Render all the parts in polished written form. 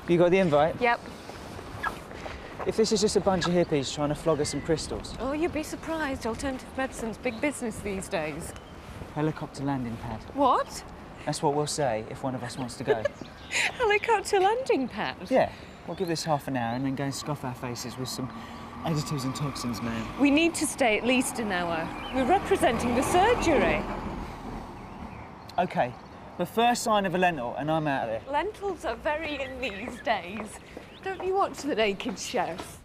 You got the invite? Yep. If this is just a bunch of hippies trying to flog us some crystals. Oh, you'd be surprised. Alternative medicine's big business these days. Helicopter landing pad. What? That's what we'll say if one of us wants to go. Helicopter landing pad? Yeah. We'll give this half an hour and then go and scoff our faces with some additives and toxins, man. We need to stay at least an hour. We're representing the surgery. OK. The first sign of a lentil and I'm out of there. Lentils are very in these days. Don't you watch The Naked Chef?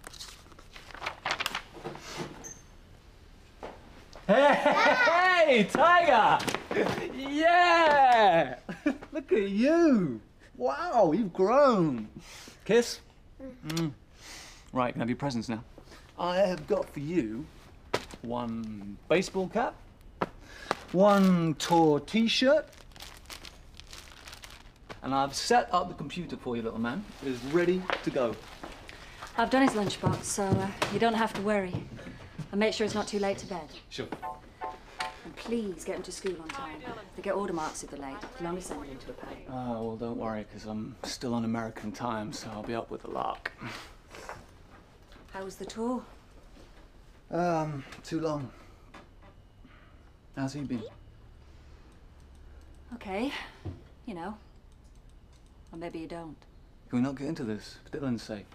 Hey, Tiger! Yeah! Look at you! Wow, you've grown. Kiss? Right, can I have your presents now? I have got for you one baseball cap, one tour T-shirt, and I've set up the computer for you, little man. It is ready to go. I've done his lunchbox, so you don't have to worry. And make sure it's not too late to bed. Sure. And please get him to school on time. They get order marks if they're late. You'll only send them into a pay. Oh, well, don't worry, because I'm still on American time, so I'll be up with the lark. How was the tour? Too long. How's he been? Okay. You know. Or maybe you don't. Can we not get into this, for Dylan's sake?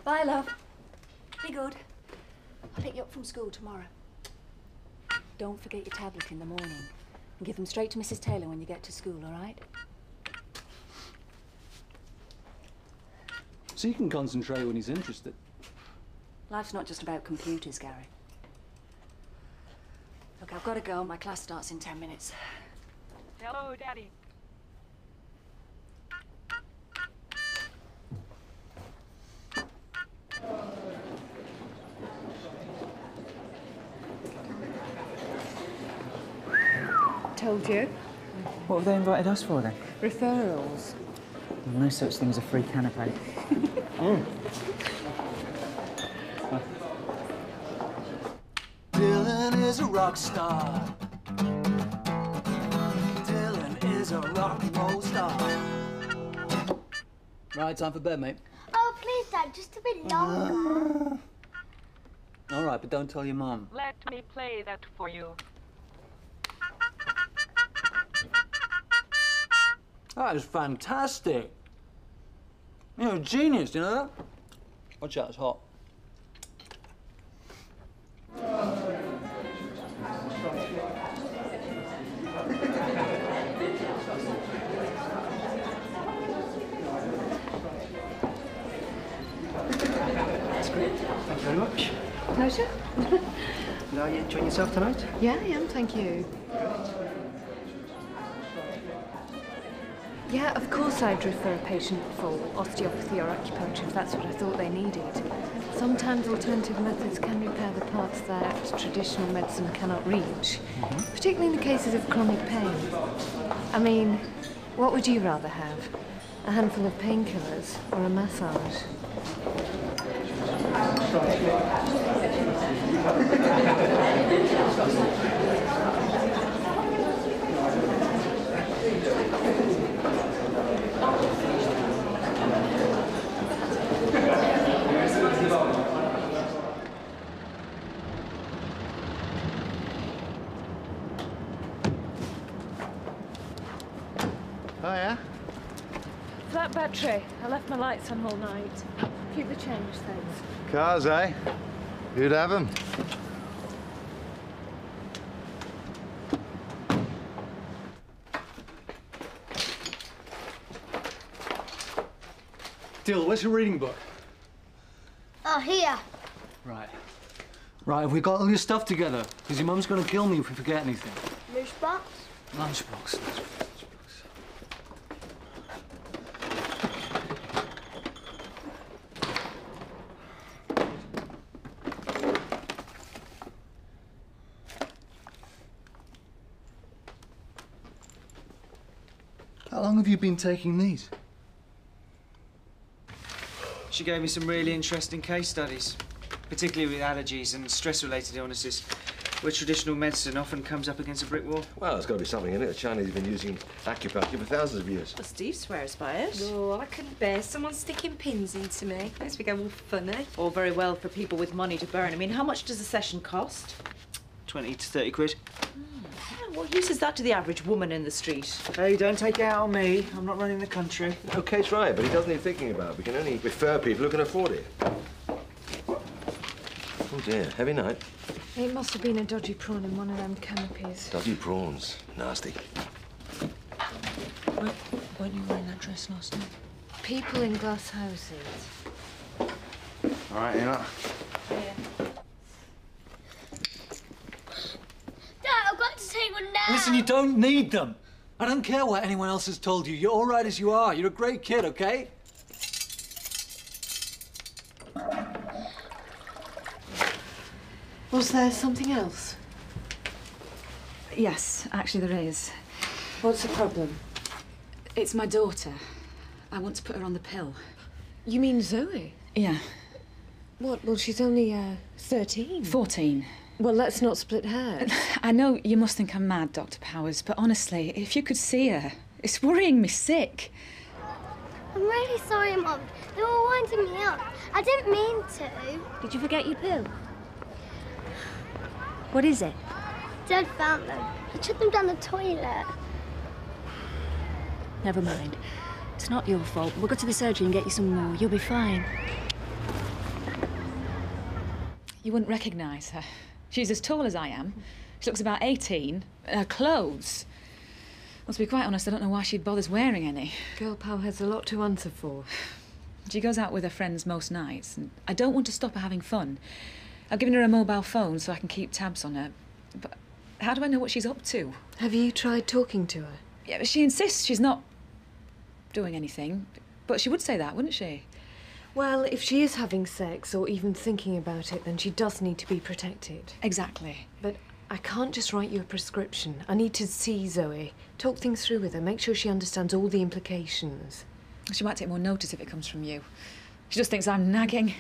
Bye, love. Be good. I'll pick you up from school tomorrow. Don't forget your tablet in the morning. And give them straight to Mrs. Taylor when you get to school, all right? So you can concentrate when he's interested. Life's not just about computers, Gary. Look, I've got to go. My class starts in 10 minutes. Hello, Daddy. Told you. What have they invited us for then? Referrals. No such thing as a free canapé. Dylan is a rock star. Dylan is a rock and roll star. Right, time for bed, mate. Oh, please, Dad, just a bit longer. All right, but don't tell your mum. Let me play that for you. That is fantastic. You're a genius, you know that? Watch out, it's hot. That's great. Thank you very much. Pleasure. And are you enjoying yourself tonight? Yeah, I am, thank you. Yeah, of course I'd refer a patient for osteopathy or acupuncture if that's what I thought they needed. Sometimes alternative methods can repair the parts that traditional medicine cannot reach, particularly in the cases of chronic pain. I mean, what would you rather have? A handful of painkillers or a massage? Oh, yeah? Flat battery. I left my lights on all night. Keep the change, thanks. Cars, eh? You'd have them. Dill, where's your reading book? Oh, here. Right. Right, have we got all your stuff together? Because your mum's going to kill me if we forget anything. Lunchbox. Lunchbox. How long have you been taking these? She gave me some really interesting case studies, particularly with allergies and stress-related illnesses. where traditional medicine often comes up against a brick wall? Well, there's got to be something in it. The Chinese have been using acupuncture for thousands of years. Well, Steve swears by it. Oh, I couldn't bear someone sticking pins into me. Makes me go all funny. All very well for people with money to burn. I mean, how much does a session cost? 20 to 30 quid. What use is that to the average woman in the street? Hey, don't take it out on me. I'm not running the country. Okay, right, but he doesn't need thinking about. We can only refer people who can afford it. Oh dear, heavy night. It must have been a dodgy prawn in one of them canopies. Dodgy prawns. Nasty. Weren't you wearing that dress last night? People in glass houses. All right, Enoch. Dad, I've got to take one now. Listen, you don't need them. I don't care what anyone else has told you. You're all right as you are. You're a great kid, okay? Was there something else? Yes, actually there is. What's the problem? It's my daughter. I want to put her on the pill. You mean Zoe? Yeah. What? Well, she's only 13. 14. Well, let's not split hairs. I know you must think I'm mad, Dr. Powers, but honestly, if you could see her, it's worrying me sick. I'm really sorry, Mum. They were winding me up. I didn't mean to. Did you forget your pill? What is it? Dad found them. He took them down the toilet. Never mind. It's not your fault. We'll go to the surgery and get you some more. You'll be fine. You wouldn't recognise her. She's as tall as I am. She looks about 18. Her clothes. Well, to be quite honest, I don't know why she bothers wearing any. Girl pal has a lot to answer for. She goes out with her friends most nights, and I don't want to stop her having fun. I've given her a mobile phone so I can keep tabs on her. But how do I know what she's up to? Have you tried talking to her? Yeah, but she insists she's not doing anything. But she would say that, wouldn't she? Well, if she is having sex or even thinking about it, then she does need to be protected. Exactly. But I can't just write you a prescription. I need to see Zoe, talk things through with her, make sure she understands all the implications. She might take more notice if it comes from you. She just thinks I'm nagging.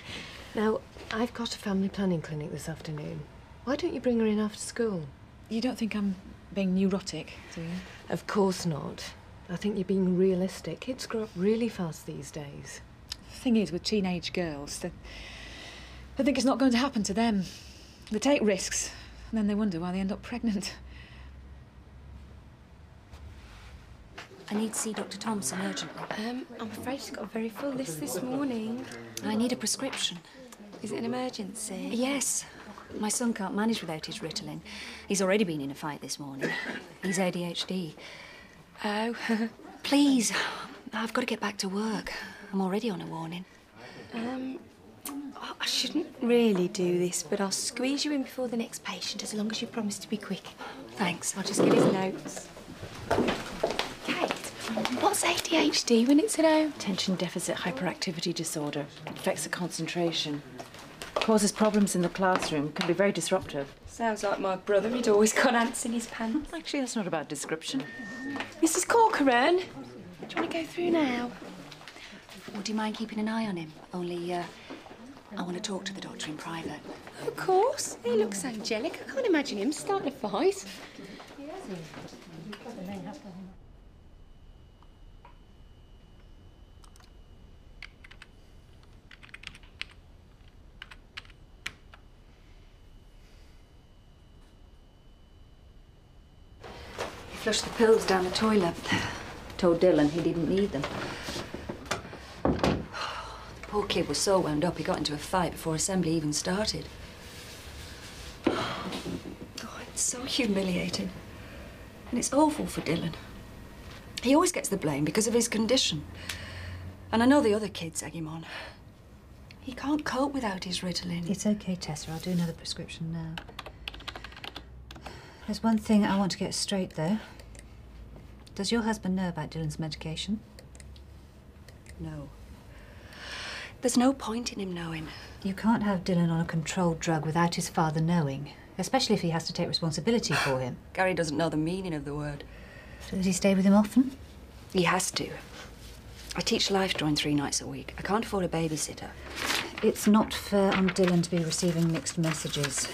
Now, I've got a family planning clinic this afternoon. Why don't you bring her in after school? You don't think I'm being neurotic, do you? Of course not. I think you're being realistic. Kids grow up really fast these days. The thing is, with teenage girls, they think it's not going to happen to them. They take risks, and then they wonder why they end up pregnant. I need to see Dr. Thompson urgently. I'm afraid she's got a very full list this morning. I need a prescription. Is it an emergency? Yes. My son can't manage without his Ritalin. He's already been in a fight this morning. He's ADHD. Oh. Please, I've got to get back to work. I'm already on a warning. I shouldn't really do this, but I'll squeeze you in before the next patient as long as you promise to be quick. Thanks. I'll just get his notes. Kate, what's ADHD when it's at home? Attention deficit hyperactivity disorder. It affects the concentration. Causes problems in the classroom. Can be very disruptive. Sounds like my brother. He'd always got ants in his pants. Actually, that's not a bad description. Mrs. Corcoran, do you want to go through now? Would you mind keeping an eye on him? Only, I want to talk to the doctor in private. Of course. He looks angelic. I can't imagine him starting a fight. He flushed the pills down the toilet. Told Dylan he didn't need them. The poor kid was so wound up he got into a fight before assembly even started. Oh, it's so humiliating. And it's awful for Dylan. He always gets the blame because of his condition. And I know the other kids egg him on. He can't cope without his Ritalin. It's okay, Tessa. I'll do another prescription now. There's one thing I want to get straight, though. Does your husband know about Dylan's medication? No. There's no point in him knowing. You can't have Dylan on a controlled drug without his father knowing, especially if he has to take responsibility for him. Gary doesn't know the meaning of the word. So does he stay with him often? He has to. I teach life drawing 3 nights a week. I can't afford a babysitter. It's not fair on Dylan to be receiving mixed messages.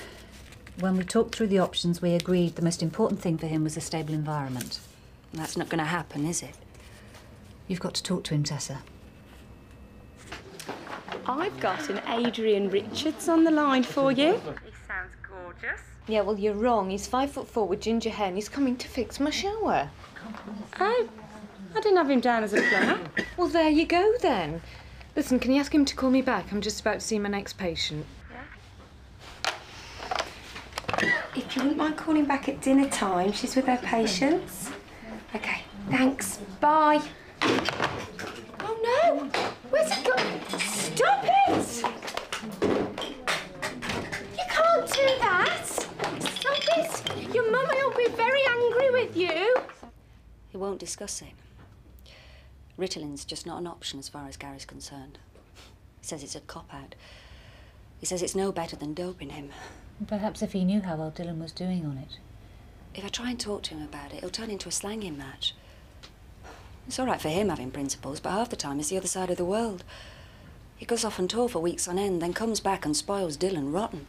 When we talked through the options, we agreed the most important thing for him was a stable environment. That's not going to happen, is it? You've got to talk to him, Tessa. I've got an Adrian Richards on the line for you. He sounds gorgeous. Yeah, well, you're wrong. He's 5'4" with ginger hair and he's coming to fix my shower. Oh, I didn't have him down as a plumber. Well, there you go, then. Listen, can you ask him to call me back? I'm just about to see my next patient. If you wouldn't mind calling back at dinner time, she's with her patients. OK, thanks. Bye. Oh, no! Where's it going? Stop it! You can't do that! Stop it! Your mummy will be very angry with you. He won't discuss it. Ritalin's just not an option as far as Gary's concerned. He says it's a cop-out. He says it's no better than doping him. Perhaps if he knew how well Dylan was doing on it. If I try and talk to him about it, it'll turn into a slanging match. It's all right for him having principles, but half the time it's the other side of the world. He goes off on tour for weeks on end, then comes back and spoils Dylan rotten.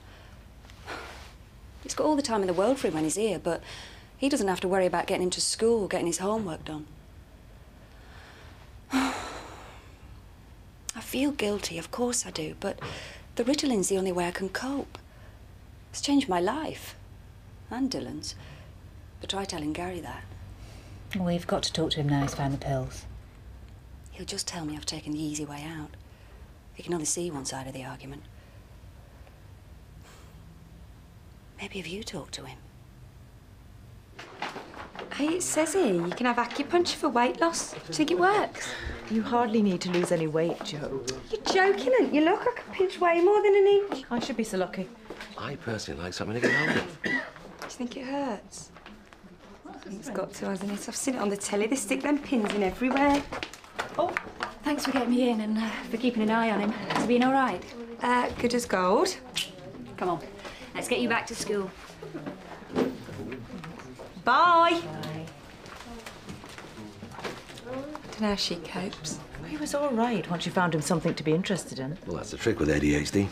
He's got all the time in the world for him when he's here, but he doesn't have to worry about getting him to school, getting his homework done. I feel guilty, of course I do, but the Ritalin's the only way I can cope. It's changed my life, and Dylan's. But try telling Gary that. Well, we've got to talk to him now he's found the pills. He'll just tell me I've taken the easy way out. He can only see one side of the argument. Maybe if you talk to him. Hey, it says here you can have acupuncture for weight loss. Do you think it works? You hardly need to lose any weight, Jo. You're joking, aren't you? Look, I can pinch way more than an inch. I should be so lucky. I personally like something to get hold of. Do you think it hurts? It's got to, hasn't it? I've seen it on the telly. They stick them pins in everywhere. Oh, thanks for getting me in and for keeping an eye on him. Has he been all right? Good as gold. Come on, let's get you back to school. Bye. Don't know how she copes. He was all right once you found him something to be interested in. Well, that's the trick with ADHD.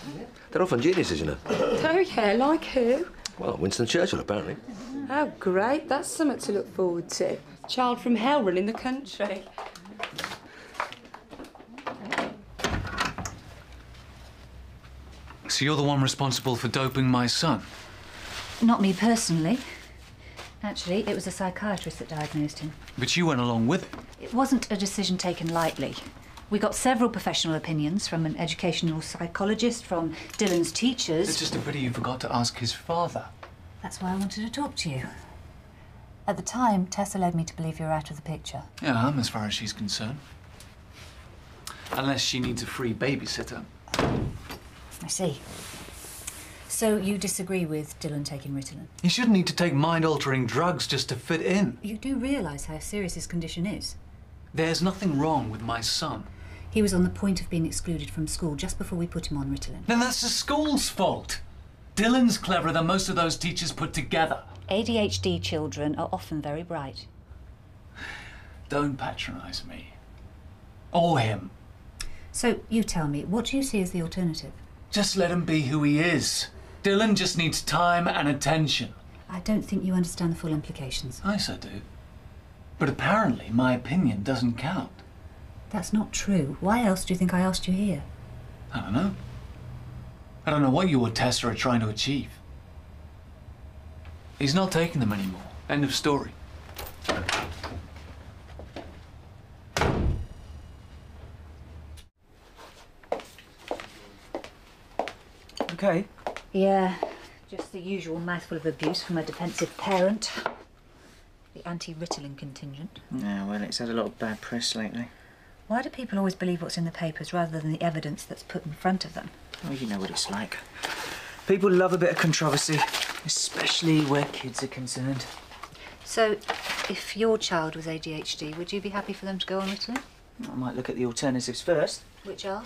They're often geniuses, you know. Oh, yeah, like who? Well, Winston Churchill, apparently. Oh, great. That's something to look forward to. Child from hell running the country. So you're the one responsible for doping my son? Not me personally. Actually, it was a psychiatrist that diagnosed him. But you went along with it. It wasn't a decision taken lightly. We got several professional opinions from an educational psychologist, from Dylan's teachers. It's just a pity you forgot to ask his father. That's why I wanted to talk to you. At the time, Tessa led me to believe you were out of the picture. Yeah, as far as she's concerned. Unless she needs a free babysitter. I see. So you disagree with Dylan taking Ritalin? He shouldn't need to take mind-altering drugs just to fit in. You do realise how serious his condition is? There's nothing wrong with my son. He was on the point of being excluded from school just before we put him on Ritalin. Then that's the school's fault. Dylan's cleverer than most of those teachers put together. ADHD children are often very bright. Don't patronise me. Or him. So, you tell me, what do you see as the alternative? Just let him be who he is. Dylan just needs time and attention. I don't think you understand the full implications. I so do. But apparently my opinion doesn't count. That's not true. Why else do you think I asked you here? I don't know. I don't know what you or Tessa are trying to achieve. He's not taking them anymore. End of story. Okay. Yeah, just the usual mouthful of abuse from a defensive parent. The anti-Ritalin contingent. Yeah, well, it's had a lot of bad press lately. Why do people always believe what's in the papers rather than the evidence that's put in front of them? Well, you know what it's like. People love a bit of controversy, especially where kids are concerned. So, if your child was ADHD, would you be happy for them to go on Ritalin? I might look at the alternatives first. Which are?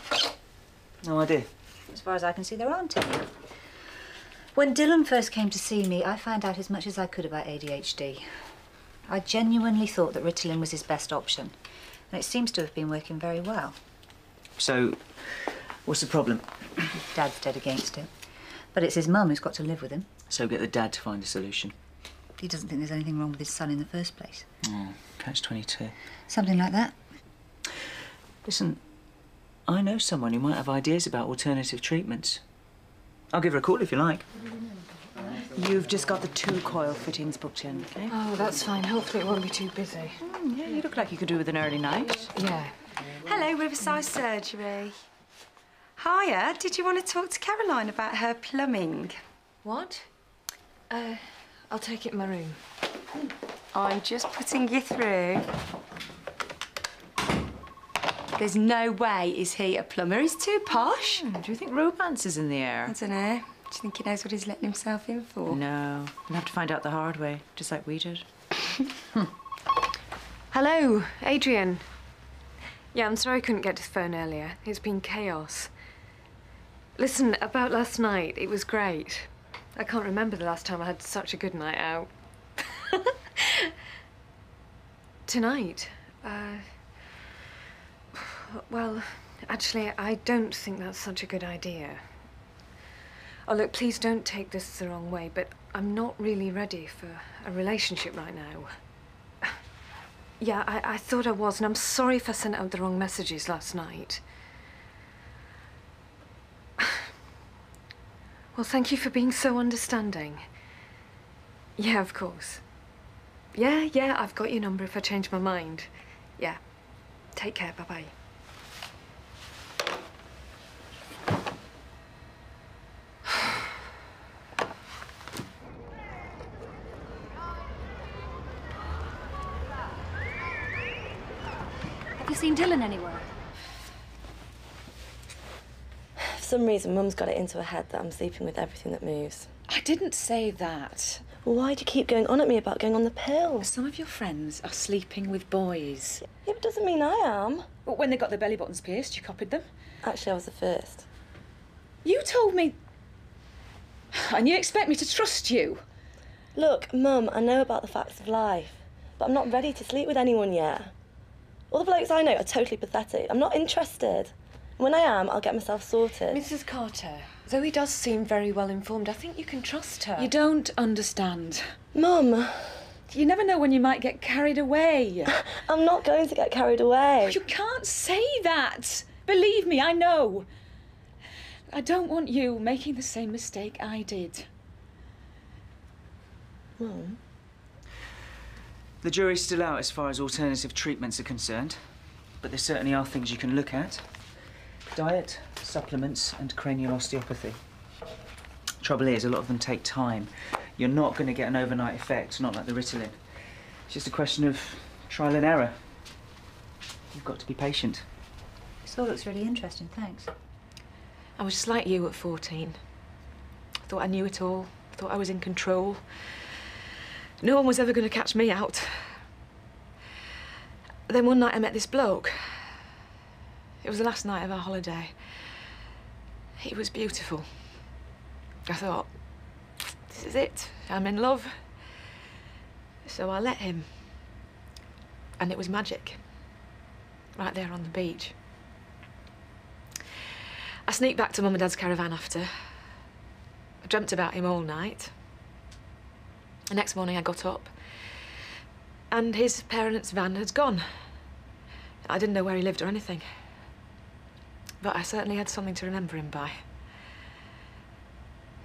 No idea. As far as I can see, there aren't any. When Dylan first came to see me, I found out as much as I could about ADHD. I genuinely thought that Ritalin was his best option, and it seems to have been working very well. So, what's the problem? Dad's dead against it. But it's his mum who's got to live with him. So get the dad to find a solution. He doesn't think there's anything wrong with his son in the first place. Oh, catch-22. Something like that. Listen, I know someone who might have ideas about alternative treatments. I'll give her a call if you like. You've just got the 2 coil fittings booked in, okay? Oh, that's fine. Hopefully it won't be too busy. Yeah, you look like you could do with an early night. Yeah. Hello, Riverside Surgery. Hiya, did you want to talk to Caroline about her plumbing? What? I'll take it in my room. I'm just putting you through. There's no way is he a plumber. He's too posh. Do you think romance is in the air? I don't know. Do you think he knows what he's letting himself in for? No. We'll have to find out the hard way, just like we did. Hello, Adrian. Yeah, I'm sorry I couldn't get to the phone earlier. It's been chaos. Listen, about last night, it was great. I can't remember the last time I had such a good night out. Tonight? Well, actually, I don't think that's such a good idea. Oh, look, please don't take this the wrong way, but I'm not really ready for a relationship right now. Yeah, I thought I was, and I'm sorry if I sent out the wrong messages last night. Well, thank you for being so understanding. Yeah, of course. Yeah, I've got your number if I change my mind. Yeah. Take care, bye-bye. Have you seen Dylan anywhere? For some reason, Mum's got it into her head that I'm sleeping with everything that moves. I didn't say that. Well, why do you keep going on at me about going on the pill? Some of your friends are sleeping with boys. Yeah, but doesn't mean I am. But when they got their belly buttons pierced, you copied them. Actually, I was the first. You told me... And you expect me to trust you? Look, Mum, I know about the facts of life, but I'm not ready to sleep with anyone yet. All the blokes I know are totally pathetic. I'm not interested. When I am, I'll get myself sorted. Mrs. Carter, Zoe does seem very well informed. I think you can trust her. You don't understand. Mum. You never know when you might get carried away. I'm not going to get carried away. You can't say that. Believe me, I know. I don't want you making the same mistake I did. Mum? The jury's still out as far as alternative treatments are concerned, but there certainly are things you can look at. Diet, supplements, and cranial osteopathy. Trouble is, a lot of them take time. You're not going to get an overnight effect, not like the Ritalin. It's just a question of trial and error. You've got to be patient. This all looks really interesting, thanks. I was just like you at 14. I thought I knew it all. I thought I was in control. No one was ever going to catch me out. Then one night I met this bloke. It was the last night of our holiday. He was beautiful. I thought, this is it. I'm in love. So I let him. And it was magic. Right there on the beach. I sneaked back to Mum and Dad's caravan after. I dreamt about him all night. The next morning I got up and his parents' van had gone. I didn't know where he lived or anything. But I certainly had something to remember him by.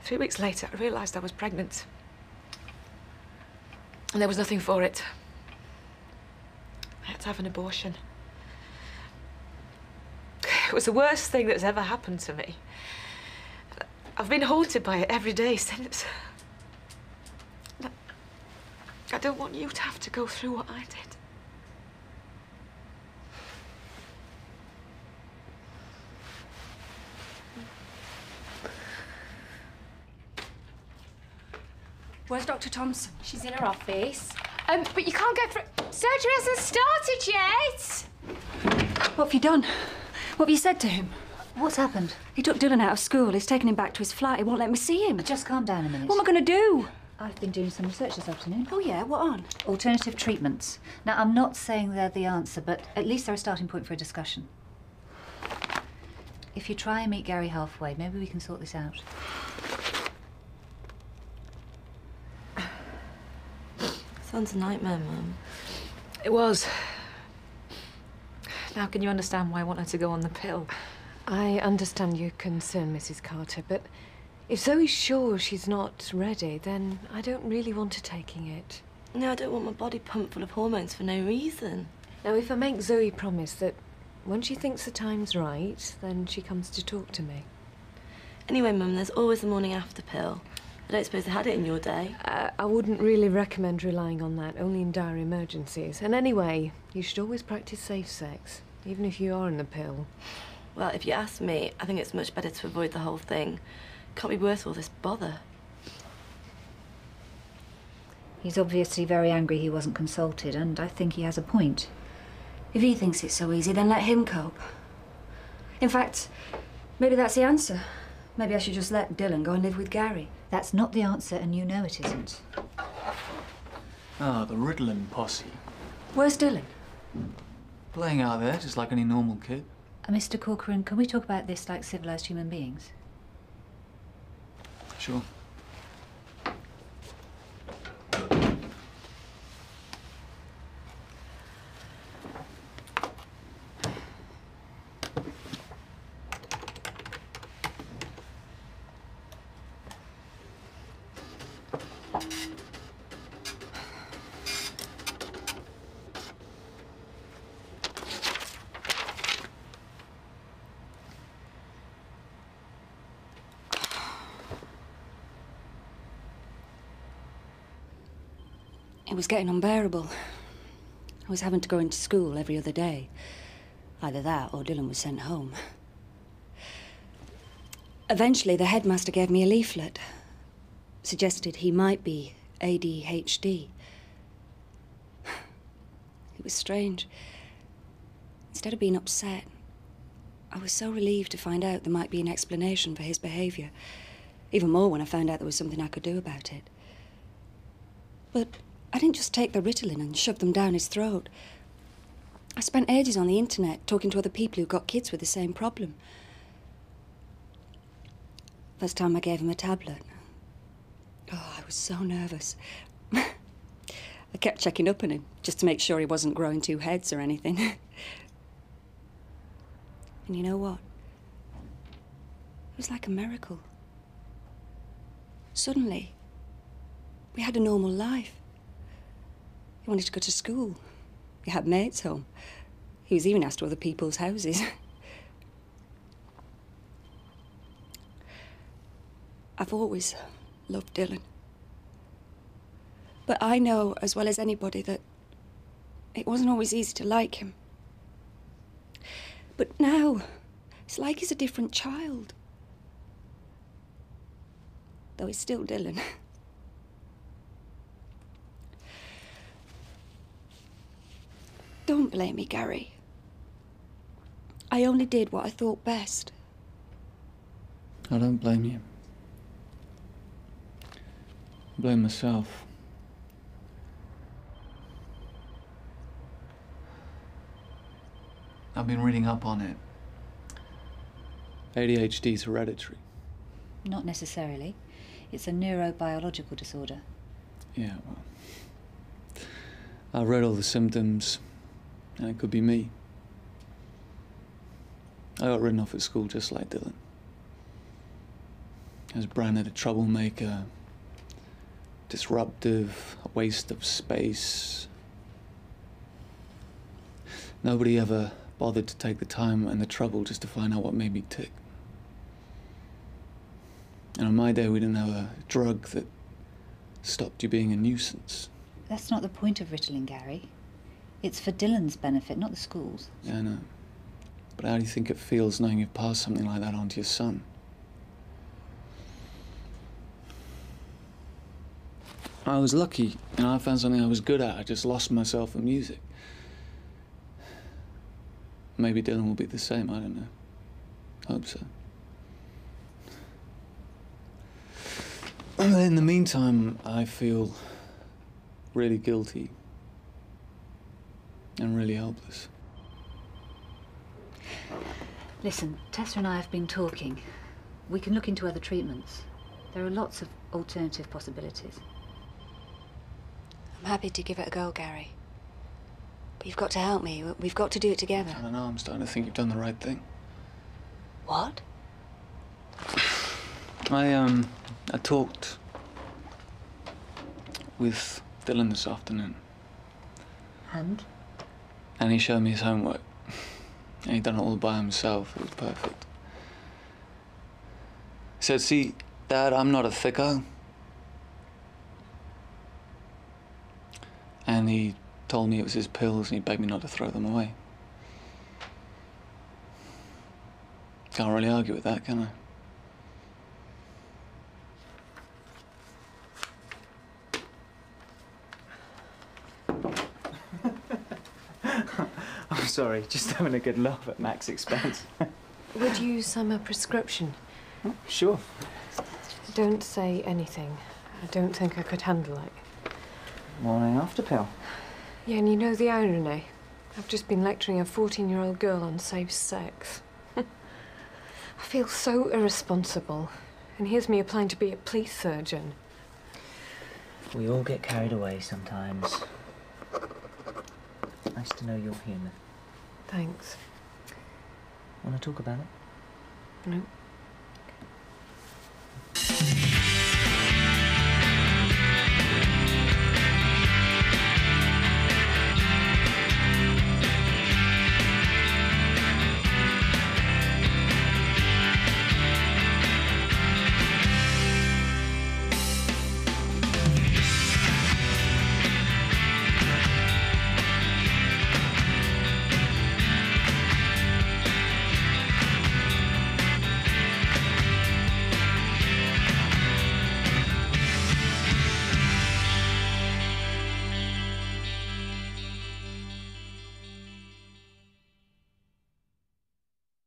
3 weeks later, I realised I was pregnant. And there was nothing for it. I had to have an abortion. It was the worst thing that's ever happened to me. I've been haunted by it every day since. I don't want you to have to go through what I did. Where's Dr. Thompson? She's in her office. But you can't go through... Surgery hasn't started yet! What have you done? What have you said to him? What's happened? He took Dylan out of school. He's taken him back to his flat. He won't let me see him. Just calm down a minute. What am I going to do? I've been doing some research this afternoon. Oh, yeah? What on? Alternative treatments. Now, I'm not saying they're the answer, but at least they're a starting point for a discussion. If you try and meet Gary halfway, maybe we can sort this out. Sounds a nightmare, Mum. It was. Now can you understand why I want her to go on the pill? I understand your concern, Mrs. Carter, but if Zoe's sure she's not ready, then I don't really want her taking it. No, I don't want my body pumped full of hormones for no reason. Now, if I make Zoe promise that when she thinks the time's right, then she comes to talk to me. Anyway, Mum, there's always the morning after pill. I don't suppose they had it in your day. I wouldn't really recommend relying on that, only in dire emergencies. And anyway, you should always practice safe sex, even if you are on the pill. Well, if you ask me, I think it's much better to avoid the whole thing. Can't be worth all this bother. He's obviously very angry he wasn't consulted, and I think he has a point. If he thinks it's so easy, then let him cope. In fact, maybe that's the answer. Maybe I should just let Dylan go and live with Gary. That's not the answer, and you know it isn't. Ah, the Ritalin posse. Where's Dylan? Playing out there, just like any normal kid. Mr. Corcoran, can we talk about this like civilized human beings? Sure. It was getting unbearable. I was having to go into school every other day. Either that or Dylan was sent home. Eventually, the headmaster gave me a leaflet. Suggested he might be ADHD. It was strange. Instead of being upset, I was so relieved to find out there might be an explanation for his behaviour. Even more when I found out there was something I could do about it. But I didn't just take the Ritalin and shove them down his throat. I spent ages on the internet talking to other people who got kids with the same problem. First time I gave him a tablet. Oh, I was so nervous. I kept checking up on him just to make sure he wasn't growing two heads or anything. And you know what? It was like a miracle. Suddenly, we had a normal life. He wanted to go to school. He had mates home. He was even asked to other people's houses. I've always loved Dylan. But I know as well as anybody that it wasn't always easy to like him. But now, it's like he's a different child. Though he's still Dylan. Don't blame me, Gary. I only did what I thought best. I don't blame you. I blame myself. I've been reading up on it. ADHD is hereditary. Not necessarily. It's a neurobiological disorder. Yeah, well, I've read all the symptoms, and it could be me. I got written off at school just like Dylan. I was branded a troublemaker, disruptive, a waste of space. Nobody ever bothered to take the time and the trouble just to find out what made me tick. And on my day, we didn't have a drug that stopped you being a nuisance. That's not the point of Ritalin, Gary. It's for Dylan's benefit, not the school's. Yeah, I know. But how do you think it feels knowing you've passed something like that on to your son? I was lucky, I found something I was good at. I just lost myself in music. Maybe Dylan will be the same, I don't know. Hope so. In the meantime, I feel really guilty and really helpless. Listen, Tessa and I have been talking. We can look into other treatments. There are lots of alternative possibilities. I'm happy to give it a go, Gary. But you've got to help me. We've got to do it together. I don't know, I'm starting to think you've done the right thing. What? I talked with Dylan this afternoon. And? And he showed me his homework. And he'd done it all by himself. It was perfect. He said, "See, Dad, I'm not a thicko." And he told me it was his pills and he begged me not to throw them away. Can't really argue with that, can I? I'm sorry, just having a good laugh at Mac's expense. Would you sign my prescription? Oh, sure. Don't say anything. I don't think I could handle it. Morning after pill. Yeah, and you know the irony? I've just been lecturing a 14-year-old girl on safe sex. I feel so irresponsible. And here's me applying to be a police surgeon. We all get carried away sometimes. Nice to know your humour. Thanks. Want to talk about it? No.